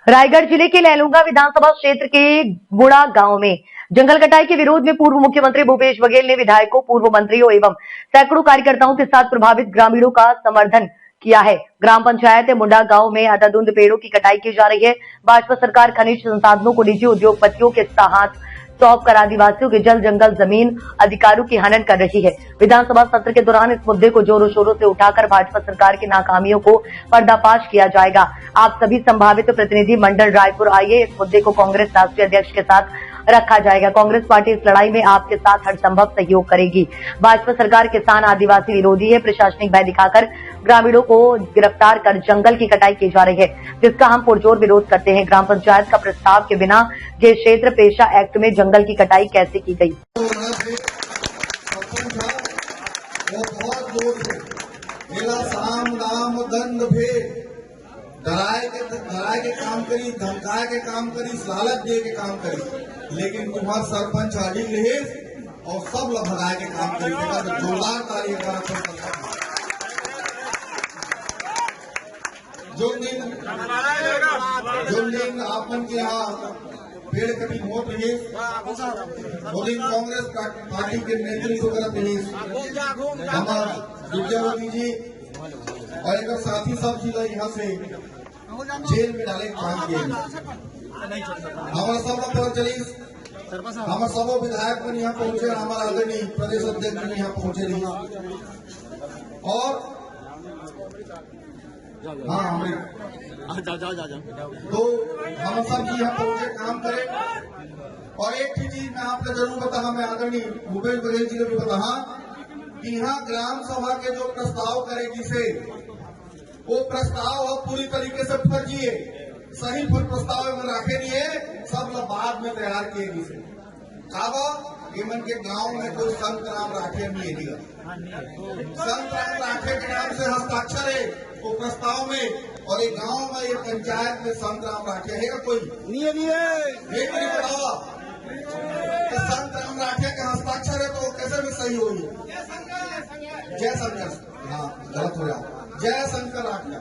रायगढ़ जिले के लैलूंगा विधानसभा क्षेत्र के गुड़ा गांव में जंगल कटाई के विरोध में पूर्व मुख्यमंत्री भूपेश बघेल ने विधायकों, पूर्व मंत्रियों एवं सैकड़ों कार्यकर्ताओं के साथ प्रभावित ग्रामीणों का समर्थन किया है। ग्राम पंचायत मुंडा गांव में अंधाधुंध पेड़ों की कटाई की जा रही है। भाजपा सरकार खनिज संसाधनों को निजी उद्योगपतियों के हाथ सौंप कर आदिवासियों के जल जंगल जमीन अधिकारों की हनन कर रही है। विधानसभा सत्र के दौरान इस मुद्दे को जोरों शोरों से उठाकर भाजपा सरकार की नाकामियों को पर्दाफाश किया जाएगा। आप सभी संभावित प्रतिनिधि मंडल रायपुर आइए, इस मुद्दे को कांग्रेस राष्ट्रीय अध्यक्ष के साथ रखा जाएगा। कांग्रेस पार्टी इस लड़ाई में आपके साथ हर संभव सहयोग करेगी। भाजपा सरकार किसान आदिवासी विरोधी है। प्रशासनिक भय दिखाकर ग्रामीणों को गिरफ्तार कर जंगल की कटाई की जा रही है, जिसका हम पुरजोर विरोध करते हैं। ग्राम पंचायत का प्रस्ताव के बिना ये क्षेत्र पेशा एक्ट में जंगल की कटाई कैसे की गई? डराए के काम करी, धमकाए के काम करी, लालच दे के काम करी, लेकिन तुम्हार सरपंच अडिग रहे और सब लोग भगाए के काम करी। तो जोरदार ताली जो दिन आपन के यहाँ पेड़ कटिंग हो रही है, वो दिन कांग्रेस पार्टी के नेतृत्व करत रही हमारा विद्यावती जी और एक साथी सब जिला यहाँ से जेल में डाले काम किए। हमारा सब लोग पता चली, हमारे सब विधायक पर यहाँ पहुंचे, हमारा आदरणीय प्रदेश अध्यक्ष भी यहाँ पहुंचे रही और तो हम सब जी यहाँ पहुंचे काम करें। और एक चीज मैं आपको जरूर बता, मैं आदरणीय भूपेश बघेल जी को भी बता कि यहाँ ग्राम सभा के जो प्रस्ताव करेगी से वो प्रस्ताव पूरी तरीके से फर्जी है। सही प्रस्ताव में रखे नहीं है, सब लोग बाद में तैयार किए से खावा मन के गांव में कोई संत राम राठे नहीं है। संत राम राठे के नाम से हस्ताक्षर है वो प्रस्ताव में, और एक गांव में ये पंचायत में संत राम राठे है कोई नहीं है। बताओ तो संत राम राठे का हस्ताक्षर है तो कैसे भी सही होगी? जय शंकर, हाँ गलत हो रहा, जय शंकर राठिया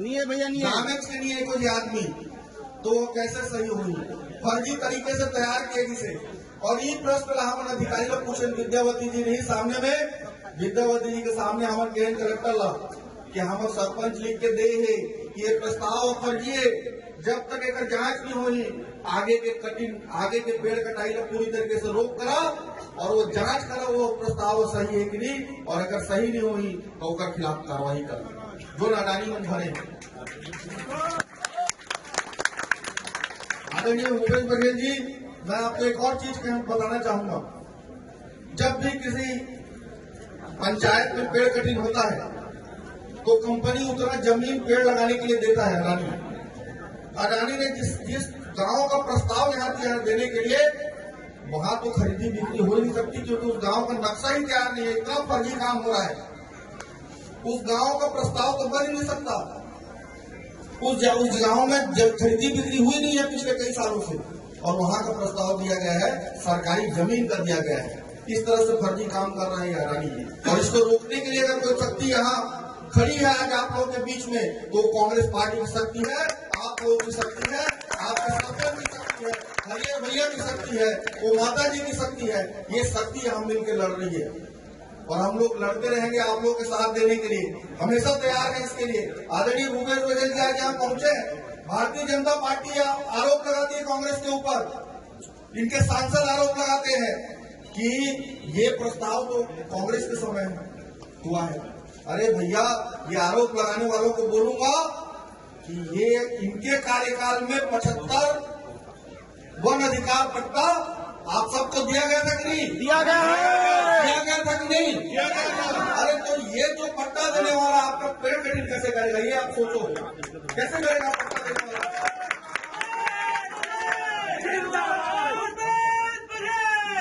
नहीं है भैया, नहीं है से नहीं है कोई आदमी, तो कैसे सही होगी? फर्जी तरीके से तैयार किएगी से। और ये प्रश्न हम अधिकारी लोग पूछे विद्यावती जी नहीं सामने में, विद्यावती जी के सामने हमारे गैर कलेक्टर ला कि हम सरपंच लिख के दे है कि ये प्रस्ताव फर्जी है। जब तक एक जांच नहीं हुई आगे के पेड़ कटाई को पूरी तरीके से रोक करा और वो जांच करा वो प्रस्ताव सही है कि नहीं, और अगर सही नहीं हुई तो उसके खिलाफ कार्रवाई कर जो नादानी मन भरे। आदरणीय भूपेश बघेल जी, मैं आपको एक और चीज बताना चाहूंगा। जब भी किसी पंचायत में पेड़ कटिंग होता है तो कंपनी उतना जमीन पेड़ लगाने के लिए देता है। अडानी ने जिस गांव का प्रस्ताव यहाँ देने के लिए, वहां तो खरीदी बिक्री हो नहीं सकती क्योंकि उस गांव का नक्शा ही तैयार नहीं है। इतना फर्जी काम हो रहा है, उस गांव का प्रस्ताव तो बन ही नहीं सकता। उस गांव में खरीदी बिक्री हुई नहीं है पिछले कई सालों से, और वहां का प्रस्ताव दिया गया है, सरकारी जमीन कर दिया गया है। इस तरह से फर्जी काम कर रहे हैं अडानी जी, और इसको रोकने के लिए अगर कोई शक्ति यहाँ खड़ी है आज आप लोगों के बीच में, तो कांग्रेस पार्टी की शक्ति है, आप लोगों की शक्ति है, आपके सरपंच की शक्ति है, हरियर भैया की शक्ति है, वो माता जी की शक्ति है। ये शक्ति हम मिलकर लड़ रही है और हम लोग लड़ते रहेंगे आप लोगों के साथ देने के लिए, हमेशा तैयार है इसके लिए। आदरणीय भूपेश बघेल जी आज यहाँ पहुंचे, भारतीय जनता पार्टी आरोप लगाती है कांग्रेस के ऊपर, इनके सांसद आरोप लगाते हैं कि ये प्रस्ताव तो कांग्रेस के समय में हुआ है। अरे भैया, ये आरोप लगाने वालों को बोलूंगा कि ये इनके कार्यकाल में 75 वन अधिकार पट्टा आप सबको दिया गया था कि नहीं? दिया गया था कि नहीं? अरे तो ये जो पट्टा देने वाला आपका पेड़ कटिंग कैसे करेगा? ये आप सोचो, कैसे करेगा पट्टा देने वाला?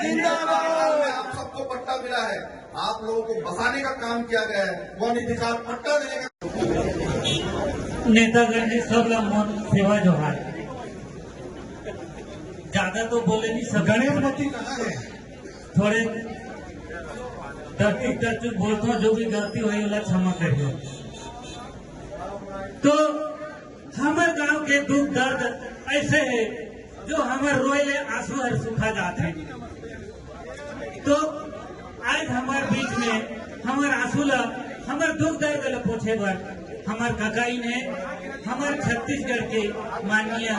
जिंदाबाद। आप सबको पट्टा मिला है, आप लोगों को बसाने का काम किया गया है, वन अधिकार पट्टा देने का। नेतागण जी सब लोग सेवा जोहार, ज्यादा तो बोले नहीं सब। गणेश मती कहाँ है? थोड़े दर्चुक बोलते हो, जो भी गलती हुई वाला क्षमा करिए। तो हमारे गांव के दुख दर्द ऐसे है जो हमारे रोए आंसू हर सुखा जाते हैं। तो आज हमारे बीच में हमारे आंसू ला हमारे दुख दर्द ला पूछे बर हमारे काकाई ने हमारे छत्तीसगढ़ के माननीय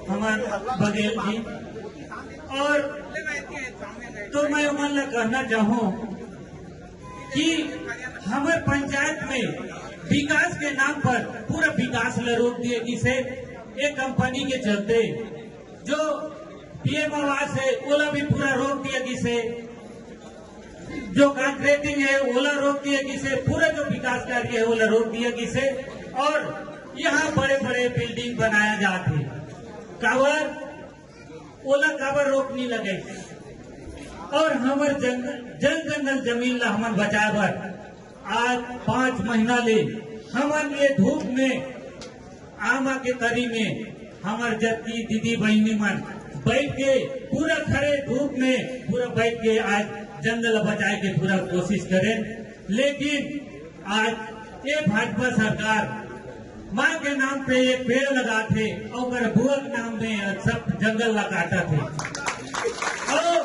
हमारे बघेल जी और तो मैं उमन ला कहना चाहूँ कि हमारे पंचायत में विकास के नाम पर पूरा विकास ला रोक दिए जिसे एक कंपनी के चलते जो पीएम आवास है ओला भी पूरा रोक दिया जिसे जो कॉन्ट्रैक्टिंग है ओला रोक दिया जिसे पूरा जो विकास कार्य है ओला रोक दिया जिसे और यहाँ बड़े बड़े बिल्डिंग बनाया जाते कावर ओला कावर रोक नहीं लगे और हमारे जंगल जमीन ला हमन बचाए बर आज 5 महीना ले हमन ये धूप में आमा के तरी में हमारे जबकि दीदी बहनी मन बैठ के पूरा खड़े धूप में पूरा बैठ के आज जंगल बचाए के पूरा कोशिश करें। लेकिन आज ये भाजपा सरकार माँ के नाम पे एक पेड़ लगाते और बुआ के नाम में सब जंगल लगाता थे और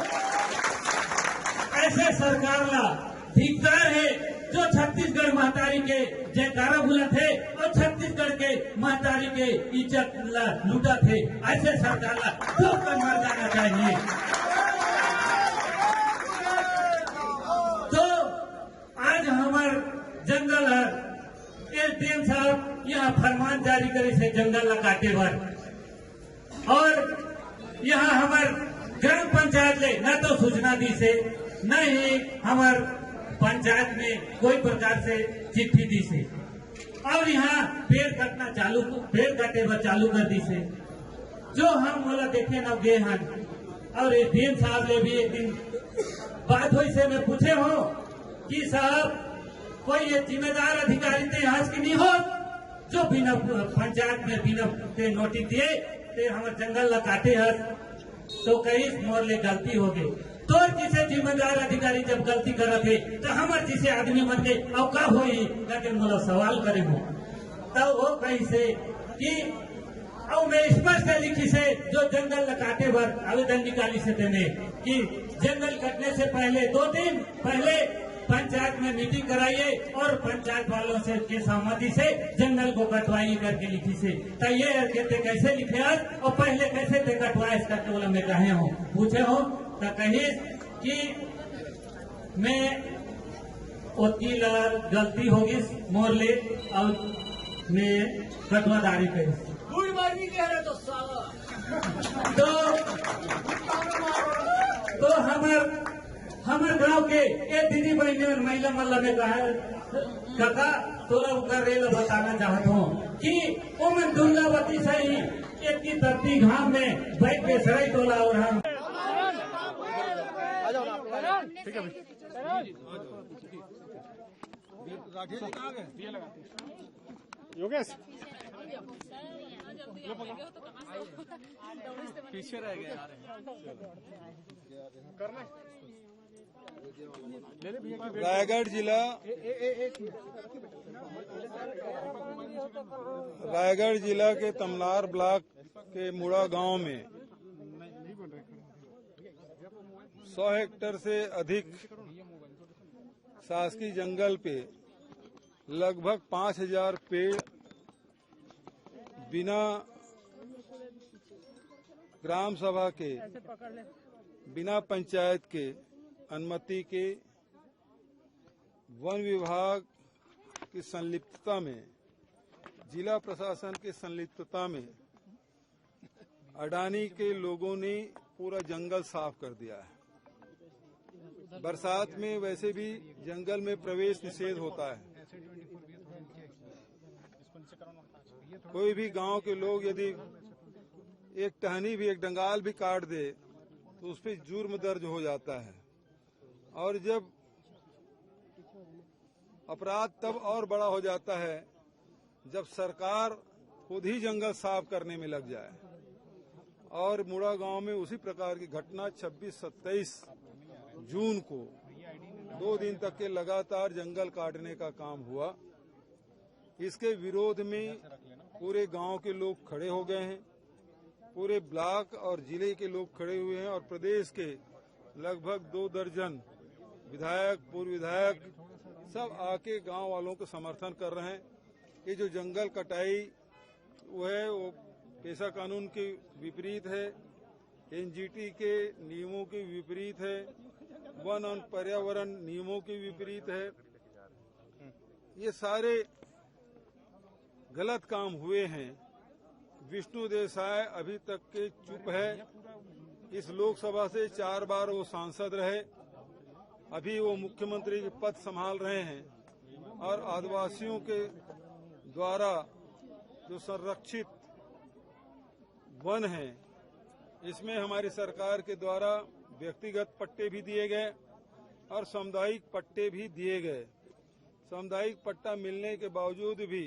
ऐसे सरकार ला धिक्कार है जो छत्तीसगढ़ महतारी के जयकारा बुला थे और छत्तीसगढ़ के महतारी के इज्जत लूटा थे। ऐसे सरकार ला खूब कर मर जाना चाहिए। तो आज हमार जंगल एसडीएम साहब यहाँ फरमान जारी करे से जंगल ला काटे बर और यहाँ हमार ग्राम पंचायत ले न तो सूचना दी से न ही हमार पंचायत में कोई प्रकार से चिट्ठी दी से और यहाँ पेड़ काटे बर चालू कर दी से जो हम बोला देखे न गे हन और एसडीएम साहब ले भी एक दिन बात हुई से मैं पूछे हो कि साहब कोई ये जिम्मेदार अधिकारी थे यहाँ की नहीं हो जो बिना पंचायत में बिना नोटिस दिए ते हमारे जंगल ला काटे हस तो कई मोर ले गलती हो गई तो जिसे जिम्मेदार अधिकारी जब गलती करत है तो हमारे जिसे आदमी मन के अब का होई करके मोला सवाल करे हो तब वो कहीं से कि और मैं स्पष्ट लिखी से जो जंगल काटे बर आवेदन निकाली से देने कि जंगल कटने से पहले 2 दिन पहले पंचायत में मीटिंग कराइए और पंचायत वालों से की सहमति से जंगल को कटवाइए करके लिखी से तो ये कहते कैसे लिखे आज और पहले कैसे थे कटवाए इसका बोला मैं कहे हूँ पूछे हो तो कही कि मैं वकील गलती होगी मोर ले और मैं कटवादारी करी तो हमारे गांव के एक दीदी बहनी और महिला मल्ला में कहा काका तोरा उकर रेल बताना चाहता हूँ कि वो मैं दुर्गावती से ही एक की धरती घाम में बैठ के सराई तोला और हम योगेश पीछे रह गए करना रायगढ़ जिला के तमनार ब्लॉक के मुड़ा गांव में 100 हेक्टेयर से अधिक शासकीय जंगल पे लगभग 5000 पेड़ बिना ग्राम सभा के बिना पंचायत के अनुमति के वन विभाग की संलिप्तता में जिला प्रशासन की संलिप्तता में अडानी के लोगों ने पूरा जंगल साफ कर दिया है। बरसात में वैसे भी जंगल में प्रवेश निषेध होता है। कोई भी गांव के लोग यदि एक टहनी भी एक डंगाल भी काट दे तो उस पर जुर्म दर्ज हो जाता है और जब अपराध तब और बड़ा हो जाता है जब सरकार खुद ही जंगल साफ करने में लग जाए। और मुड़ा गांव में उसी प्रकार की घटना 26-27 जून को 2 दिन तक के लगातार जंगल काटने का काम हुआ। इसके विरोध में पूरे गांव के लोग खड़े हो गए हैं, पूरे ब्लॉक और जिले के लोग खड़े हुए हैं और प्रदेश के लगभग 2 दर्जन विधायक, पूर्व विधायक सब आके गांव वालों को समर्थन कर रहे हैं। ये जो जंगल कटाई वो पेशा कानून के विपरीत है, एनजीटी के नियमों के विपरीत है, वन और पर्यावरण नियमों के विपरीत है। ये सारे गलत काम हुए हैं। विष्णु देसाई अभी तक के चुप है। इस लोकसभा से 4 बार वो सांसद रहे, अभी वो मुख्यमंत्री के पद संभाल रहे हैं और आदिवासियों के द्वारा जो संरक्षित वन है, इसमें हमारी सरकार के द्वारा व्यक्तिगत पट्टे भी दिए गए और सामुदायिक पट्टे भी दिए गए। सामुदायिक पट्टा मिलने के बावजूद भी,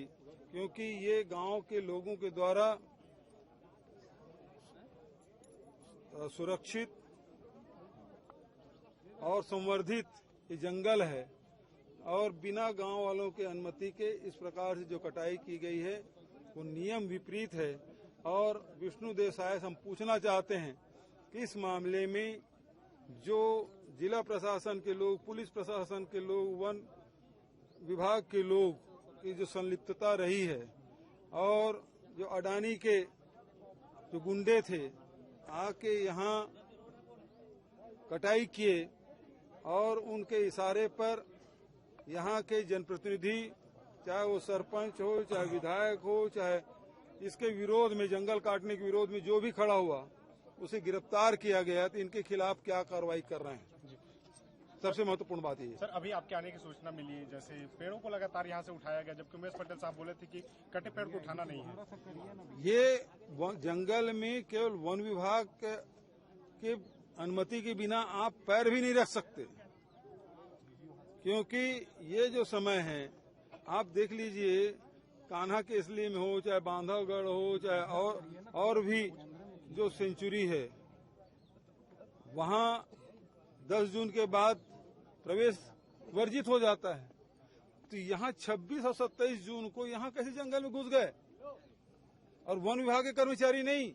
क्योंकि ये गांव के लोगों के द्वारा सुरक्षित और संवर्धित ये जंगल है और बिना गांव वालों के अनुमति के इस प्रकार से जो कटाई की गई है वो नियम विपरीत है। और विष्णु देसाई से हम पूछना चाहते हैं कि इस मामले में जो जिला प्रशासन के लोग, पुलिस प्रशासन के लोग, वन विभाग के लोग की जो संलिप्तता रही है और जो अडानी के जो गुंडे थे आके यहाँ कटाई किए और उनके इशारे पर यहाँ के जनप्रतिनिधि, चाहे वो सरपंच हो, चाहे विधायक हो, चाहे इसके विरोध में, जंगल काटने के विरोध में जो भी खड़ा हुआ उसे गिरफ्तार किया गया। तो इनके खिलाफ क्या कार्रवाई कर रहे हैं, सबसे महत्वपूर्ण बात ये है। सर, अभी आपके आने की सूचना मिली है, जैसे पेड़ों को लगातार यहाँ से उठाया गया, जबकि उमेश पटेल साहब बोले थे कि कटे पेड़ को उठाना नहीं है। ये जंगल में केवल वन विभाग के अनुमति के बिना आप पैर भी नहीं रख सकते, क्योंकि ये जो समय है आप देख लीजिए, कान्हा के इसलिए में हो, चाहे बांधवगढ़ हो, चाहे और भी जो सेंचुरी है, वहाँ 10 जून के बाद प्रवेश वर्जित हो जाता है। तो यहाँ 26 और 27 जून को यहाँ कैसे जंगल में घुस गए और वन विभाग के कर्मचारी नहीं,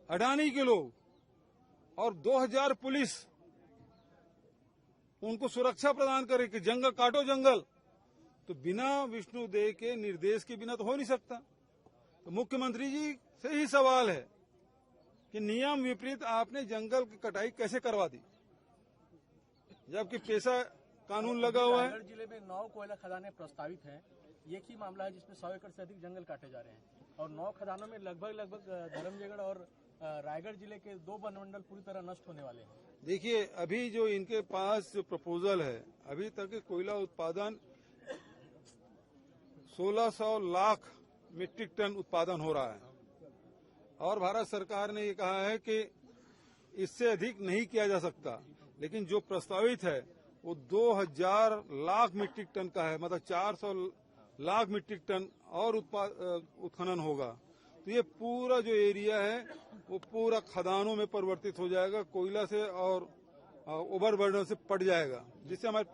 अडानी के लोग और 2000 पुलिस उनको सुरक्षा प्रदान करे कि जंगल काटो जंगल। तो बिना विष्णु देव के निर्देश के बिना तो हो नहीं सकता। तो मुख्यमंत्री जी से ही सवाल है कि नियम विपरीत आपने जंगल की कटाई कैसे करवा दी, जबकि पेशा कानून लगा हुआ है। रायगढ़ जिले में 9 कोयला खदानें प्रस्तावित हैं। एक ही मामला है जिसमें 100 एकड़ से अधिक जंगल काटे जा रहे हैं और 9 खदानों में लगभग धर्मजयगढ़ और रायगढ़ जिले के 2 वनमंडल पूरी तरह नष्ट होने वाले हैं। देखिए, अभी जो इनके पास जो प्रपोजल है, अभी तक कोयला उत्पादन 1600 लाख मीट्रिक टन उत्पादन हो रहा है और भारत सरकार ने ये कहा है कि इससे अधिक नहीं किया जा सकता, लेकिन जो प्रस्तावित है वो 2000 लाख मीट्रिक टन का है, मतलब 400 लाख मीट्रिक टन और उत्खनन होगा। तो ये पूरा जो एरिया है वो पूरा खदानों में परिवर्तित हो जाएगा, कोयला से और ओवरबर्डन से पट जाएगा, जिससे हमारे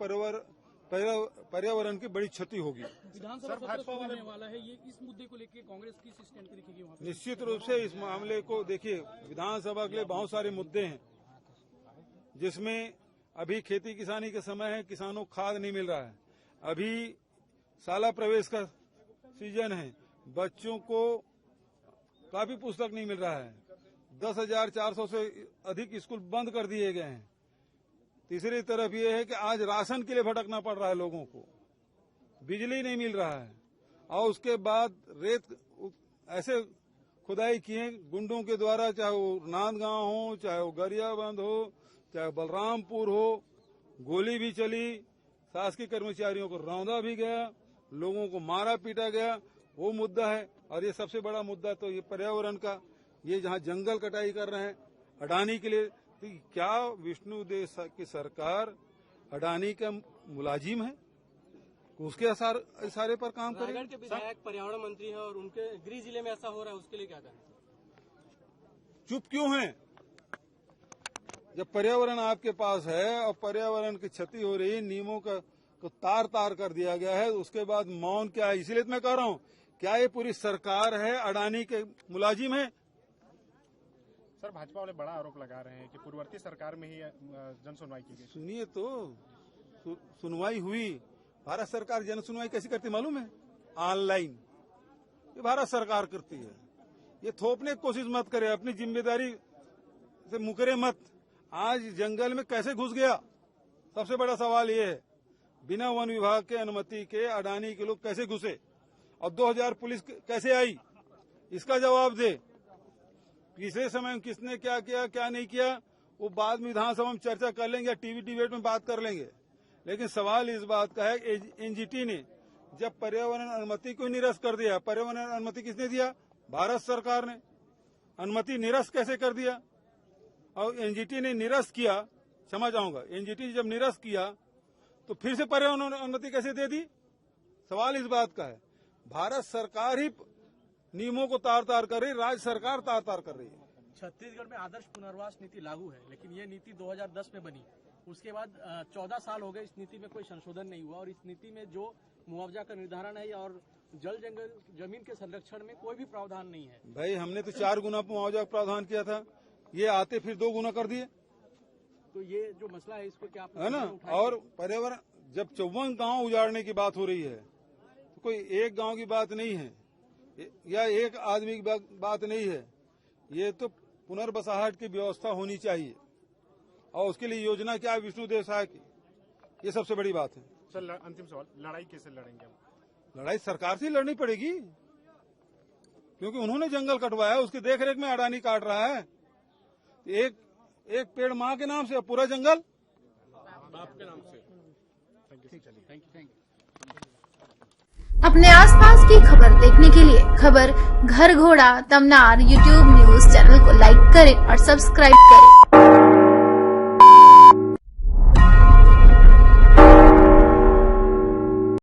पर्यावरण की बड़ी क्षति होगी। विधानसभा सत्र शुरू होने वाला है, ये इस मुद्दे को लेकर कांग्रेस किस स्टैंड पे दिखेगी वहाँ पे? निश्चित रूप से इस मामले को देखिए, विधानसभा के लिए बहुत सारे मुद्दे हैं, जिसमें अभी खेती किसानी के समय है, किसानों को खाद नहीं मिल रहा है, अभी शाला प्रवेश का सीजन है, बच्चों को काफी पुस्तक नहीं मिल रहा है, 10,400 से अधिक स्कूल बंद कर दिए गए हैं। तीसरी तरफ ये है कि आज राशन के लिए भटकना पड़ रहा है लोगों को, बिजली नहीं मिल रहा है और उसके बाद रेत ऐसे खुदाई किए गुंडों के द्वारा, चाहे वो नांदगांव हो, चाहे वो गरियाबंद हो, चाहे बलरामपुर हो, गोली भी चली, शासकीय कर्मचारियों को रौंदा भी गया, लोगों को मारा पीटा गया, वो मुद्दा है। और ये सबसे बड़ा मुद्दा तो ये पर्यावरण का, ये जहाँ जंगल कटाई कर रहे हैं अडानी के लिए, तो क्या विष्णु देव की सरकार अडानी का मुलाजिम है? उसके इशारे पर काम करें। रायगढ़ के विधायक पर्यावरण मंत्री हैं और उनके गृह जिले में ऐसा हो रहा है, उसके लिए क्या करें? चुप क्यों हैं? जब पर्यावरण आपके पास है और पर्यावरण की क्षति हो रही है, नियमों को तार तार कर दिया गया है, उसके बाद मौन क्या है? इसलिए तो मैं कह रहा हूं क्या ये पूरी सरकार है, अडानी के मुलाजिम है? सर भाजपा वाले बड़ा आरोप लगा रहे हैं कि पूर्ववर्ती सरकार में ही जन सुनवाई की गई। सुनिए तो, सुनवाई हुई। भारत सरकार जन सुनवाई कैसी करती मालूम है? ऑनलाइन। ये भारत सरकार करती है। ये थोपने की कोशिश मत करे, अपनी जिम्मेदारी से मुकरे मत। आज जंगल में कैसे घुस गया, सबसे बड़ा सवाल ये है। बिना वन विभाग के अनुमति के अडानी के लोग कैसे घुसे और 2000 पुलिस कैसे आई, इसका जवाब दे। पिछले समय में किसने क्या किया क्या नहीं किया वो बाद में विधानसभा में चर्चा कर लेंगे, टीवी डिबेट में बात कर लेंगे। लेकिन सवाल इस बात का है, एनजीटी ने जब पर्यावरण अनुमति को निरस्त कर दिया, पर्यावरण अनुमति किसने दिया? भारत सरकार ने। अनुमति निरस्त कैसे कर दिया? और एनजीटी ने निरस्त किया, क्षमा चाहूंगा, एनजीटी जब निरस्त किया तो फिर से पर्यावरण अनुमति कैसे दे दी? सवाल इस बात का है। भारत सरकार ही नियमों को तार तार कर रही, राज्य सरकार तार तार कर रही है। छत्तीसगढ़ में आदर्श पुनर्वास नीति लागू है, लेकिन ये नीति 2010 में बनी। उसके बाद 14 साल हो गए, इस नीति में कोई संशोधन नहीं हुआ और इस नीति में जो मुआवजा का निर्धारण है और जल जंगल जमीन के संरक्षण में कोई भी प्रावधान नहीं है। भाई हमने तो 4 गुना मुआवजा का प्रावधान किया था, ये आते फिर 2 गुना कर दिए। तो ये जो मसला है इसको क्या आप है ना? और पर्यावरण जब 54 गांव उजाड़ने की बात हो रही है तो कोई एक गांव की बात नहीं है या एक आदमी की बात नहीं है। ये तो पुनर्बसाहट की व्यवस्था होनी चाहिए और उसके लिए योजना क्या है विष्णुदेव साय की, ये सबसे बड़ी बात है। सर अंतिम सवाल, लड़ाई कैसे लड़ेंगे हम? लड़ाई सरकार से लड़नी पड़ेगी क्योंकि उन्होंने जंगल कटवाया, उसकी देखरेख में अडानी काट रहा है। एक पेड़ माँ के नाम से, पूरा जंगल बाप के नाम से। Thank you. अपने आसपास की खबर देखने के लिए खबर घर घोड़ा तमनार YouTube न्यूज चैनल को लाइक करें और सब्सक्राइब करें।